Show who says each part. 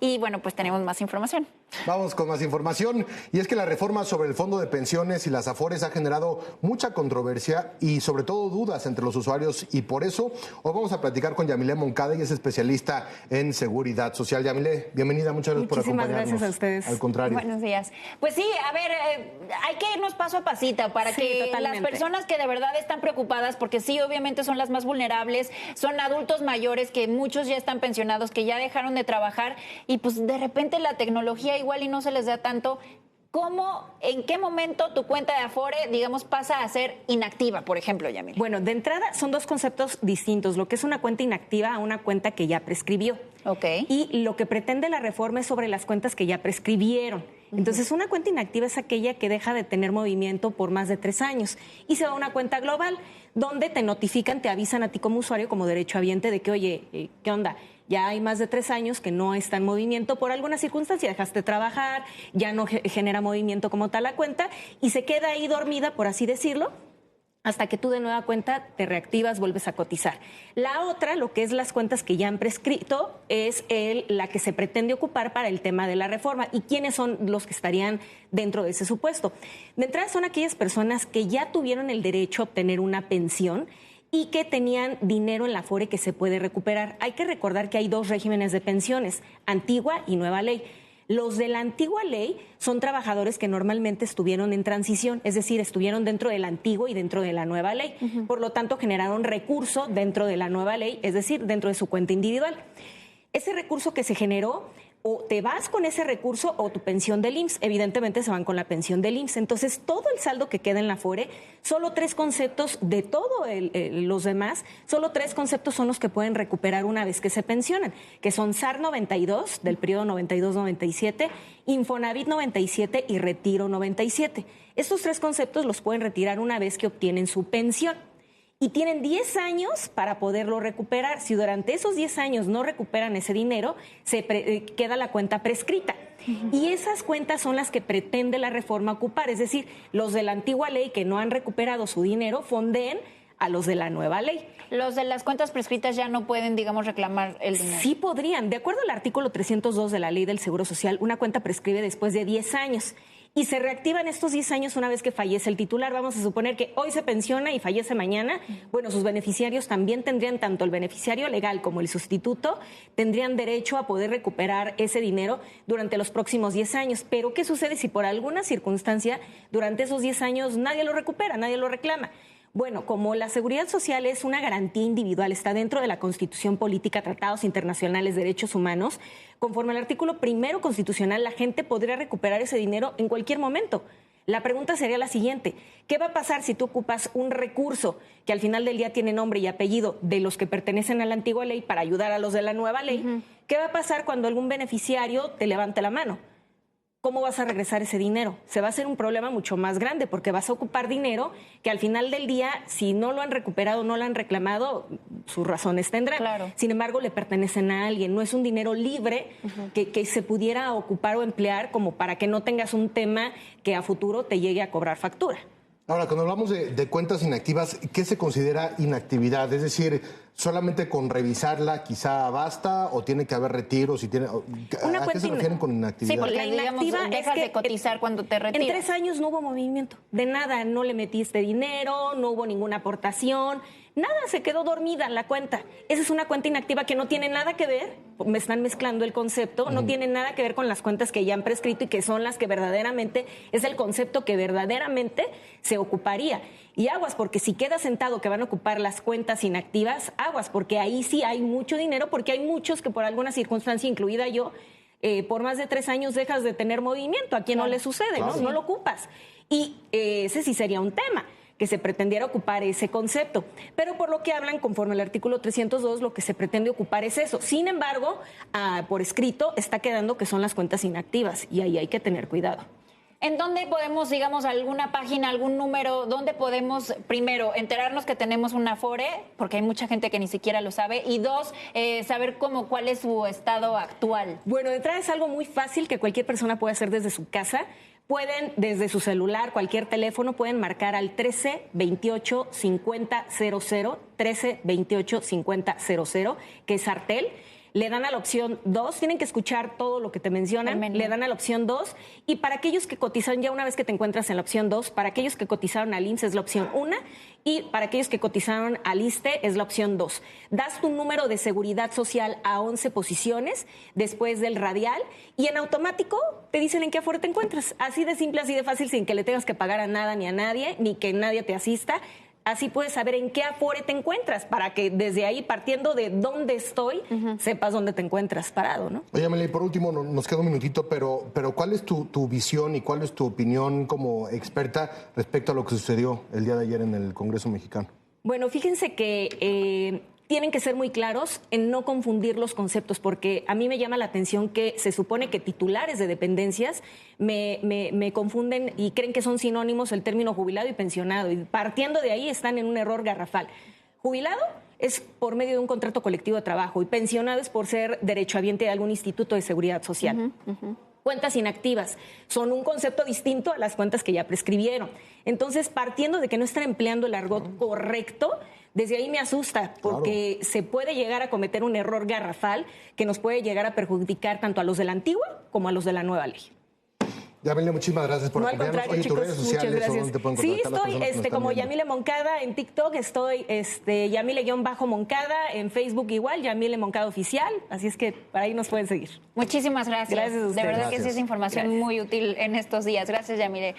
Speaker 1: y bueno, pues tenemos más información.
Speaker 2: Vamos con más información, y es que la reforma sobre el fondo de pensiones y las Afores ha generado mucha controversia y sobre todo dudas entre los usuarios, y por eso hoy vamos a platicar con Yamile Moncada, y es especialista en seguridad social. Yamile, bienvenida, muchas gracias por acompañarnos.
Speaker 3: Muchísimas gracias a ustedes.
Speaker 2: Al contrario.
Speaker 1: Buenos días. Pues sí, a ver, hay que irnos paso a pasito para que
Speaker 3: totalmente.
Speaker 1: las personas que de verdad están preocupadas, porque sí, obviamente son las más vulnerables, son adultos mayores que muchos ya están pensionados, que ya dejaron de trabajar y pues de repente la tecnología igual y no se les da tanto. ¿Cómo, en qué momento tu cuenta de Afore, digamos, pasa a ser inactiva, por ejemplo, Yamile?
Speaker 3: Bueno, de entrada son dos conceptos distintos, lo que es una cuenta inactiva a una cuenta que ya prescribió.
Speaker 1: Ok.
Speaker 3: Y lo que pretende la reforma es sobre las cuentas que ya prescribieron. Entonces, una cuenta inactiva es aquella que deja de tener movimiento por más de 3 años y se va a una cuenta global donde te notifican, te avisan a ti como usuario, como derechohabiente, de que, oye, ¿qué onda? Ya hay más de 3 años que no está en movimiento por alguna circunstancia, dejaste de trabajar, ya no genera movimiento como tal la cuenta y se queda ahí dormida, por así decirlo, hasta que tú de nueva cuenta te reactivas, vuelves a cotizar. La otra, lo que es las cuentas que ya han prescrito, es la que se pretende ocupar para el tema de la reforma. ¿Y quiénes son los que estarían dentro de ese supuesto? De entrada son aquellas personas que ya tuvieron el derecho a obtener una pensión y que tenían dinero en la Afore que se puede recuperar. Hay que recordar que hay 2 regímenes de pensiones, antigua y nueva ley. Los de la antigua ley son trabajadores que normalmente estuvieron en transición, es decir, estuvieron dentro del antiguo y dentro de la nueva ley. Por lo tanto, generaron recurso dentro de la nueva ley, es decir, dentro de su cuenta individual. Ese recurso que se generó, o te vas con ese recurso o tu pensión del IMSS. Evidentemente se van con la pensión del IMSS. Entonces, todo el saldo que queda en la Afore, solo 3 conceptos de todos los demás, solo 3 conceptos son los que pueden recuperar una vez que se pensionan, que son SAR 92, del periodo 92-97, Infonavit 97 y Retiro 97. Estos 3 conceptos los pueden retirar una vez que obtienen su pensión. Y tienen 10 años para poderlo recuperar. Si durante esos 10 años no recuperan ese dinero, queda la cuenta prescrita. Y esas cuentas son las que pretende la reforma ocupar. Es decir, los de la antigua ley que no han recuperado su dinero fondeen a los de la nueva ley.
Speaker 1: Los de las cuentas prescritas ya no pueden, digamos, reclamar el dinero.
Speaker 3: Sí podrían. De acuerdo al artículo 302 de la Ley del Seguro Social, una cuenta prescribe después de 10 años. Y se reactivan estos 10 años una vez que fallece el titular. Vamos a suponer que hoy se pensiona y fallece mañana. Bueno, sus beneficiarios también tendrían, tanto el beneficiario legal como el sustituto, tendrían derecho a poder recuperar ese dinero durante los próximos 10 años. Pero, ¿qué sucede si por alguna circunstancia durante esos 10 años nadie lo recupera, nadie lo reclama? Bueno, como la seguridad social es una garantía individual, está dentro de la Constitución Política, Tratados Internacionales de Derechos Humanos, conforme al artículo 1 constitucional, la gente podría recuperar ese dinero en cualquier momento. La pregunta sería la siguiente: ¿qué va a pasar si tú ocupas un recurso que al final del día tiene nombre y apellido de los que pertenecen a la antigua ley para ayudar a los de la nueva ley? ¿Qué va a pasar cuando algún beneficiario te levante la mano? ¿Cómo vas a regresar ese dinero? Se va a hacer un problema mucho más grande porque vas a ocupar dinero que al final del día, si no lo han recuperado, no lo han reclamado, sus razones tendrán.
Speaker 1: Claro.
Speaker 3: Sin embargo, le pertenecen a alguien. No es un dinero libre que se pudiera ocupar o emplear como para que no tengas un tema que a futuro te llegue a cobrar factura.
Speaker 2: Ahora, cuando hablamos de cuentas inactivas, ¿qué se considera inactividad? Es decir, ¿solamente con revisarla quizá basta o tiene que haber retiros? ¿A qué se refieren con inactividad?
Speaker 1: Sí, porque
Speaker 3: La inactiva
Speaker 1: digamos, dejas
Speaker 3: es que
Speaker 1: de cotizar cuando te retiras.
Speaker 3: En 3 años no hubo movimiento, de nada, no le metiste dinero, no hubo ninguna aportación, nada, se quedó dormida la cuenta. Esa es una cuenta inactiva que no tiene nada que ver, me están mezclando el concepto, no tiene nada que ver con las cuentas que ya han prescrito y que son las que verdaderamente, es el concepto que verdaderamente se ocuparía. Y aguas, porque si queda sentado que van a ocupar las cuentas inactivas, aguas, porque ahí sí hay mucho dinero, porque hay muchos que por alguna circunstancia, incluida yo, por más de 3 años dejas de tener movimiento, a quien no le sucede, ¿no? No lo ocupas. Y ese sí sería un tema, que se pretendiera ocupar ese concepto. Pero por lo que hablan, conforme al artículo 302, lo que se pretende ocupar es eso. Sin embargo, por escrito está quedando que son las cuentas inactivas y ahí hay que tener cuidado.
Speaker 1: ¿En dónde podemos, digamos, alguna página, algún número, dónde podemos, primero, enterarnos que tenemos una Afore, porque hay mucha gente que ni siquiera lo sabe, y 2, saber cuál es su estado actual?
Speaker 3: Bueno, de entrada es algo muy fácil que cualquier persona puede hacer desde su casa. Pueden, desde su celular, cualquier teléfono, pueden marcar al 1328-5000, 1328-5000, que es Artel. le dan a la opción 2, tienen que escuchar todo lo que te mencionan, le dan a la opción 2, y para aquellos que cotizaron, ya una vez que te encuentras en la opción 2, para aquellos que cotizaron al IMSS es la opción 1, y para aquellos que cotizaron al ISSSTE es la opción 2. Das tu número de seguridad social a 11 posiciones después del radial, y en automático te dicen en qué afore te encuentras. Así de simple, así de fácil, sin que le tengas que pagar a nada ni a nadie, ni que nadie te asista. Así puedes saber en qué afore te encuentras, para que desde ahí, partiendo de dónde estoy, sepas dónde te encuentras parado, ¿no?
Speaker 2: Oye, Amelia, y por último, nos queda un minutito, pero ¿cuál es tu visión y cuál es tu opinión como experta respecto a lo que sucedió el día de ayer en el Congreso mexicano?
Speaker 3: Bueno, fíjense que tienen que ser muy claros en no confundir los conceptos, porque a mí me llama la atención que se supone que titulares de dependencias me confunden y creen que son sinónimos el término jubilado y pensionado, y partiendo de ahí están en un error garrafal. Jubilado es por medio de un contrato colectivo de trabajo y pensionado es por ser derechohabiente de algún instituto de seguridad social. Cuentas inactivas son un concepto distinto a las cuentas que ya prescribieron. Entonces, partiendo de que no están empleando el argot correcto, desde ahí me asusta, porque se puede llegar a cometer un error garrafal que nos puede llegar a perjudicar tanto a los de la antigua como a los de la nueva ley.
Speaker 2: Yamile, muchísimas gracias por acompañarnos. Oye, tus redes sociales,
Speaker 3: muchas gracias.
Speaker 2: ¿dónde te pueden
Speaker 3: Sí,
Speaker 2: contactar
Speaker 3: estoy como Yamile Moncada en TikTok, estoy Yamile-Moncada, en Facebook igual, Yamile Moncada Oficial, así es que para ahí nos pueden seguir.
Speaker 1: Muchísimas gracias.
Speaker 3: Gracias a ustedes.
Speaker 1: De verdad que sí
Speaker 2: Gracias.
Speaker 1: es información muy útil en estos días. Gracias, Yamile.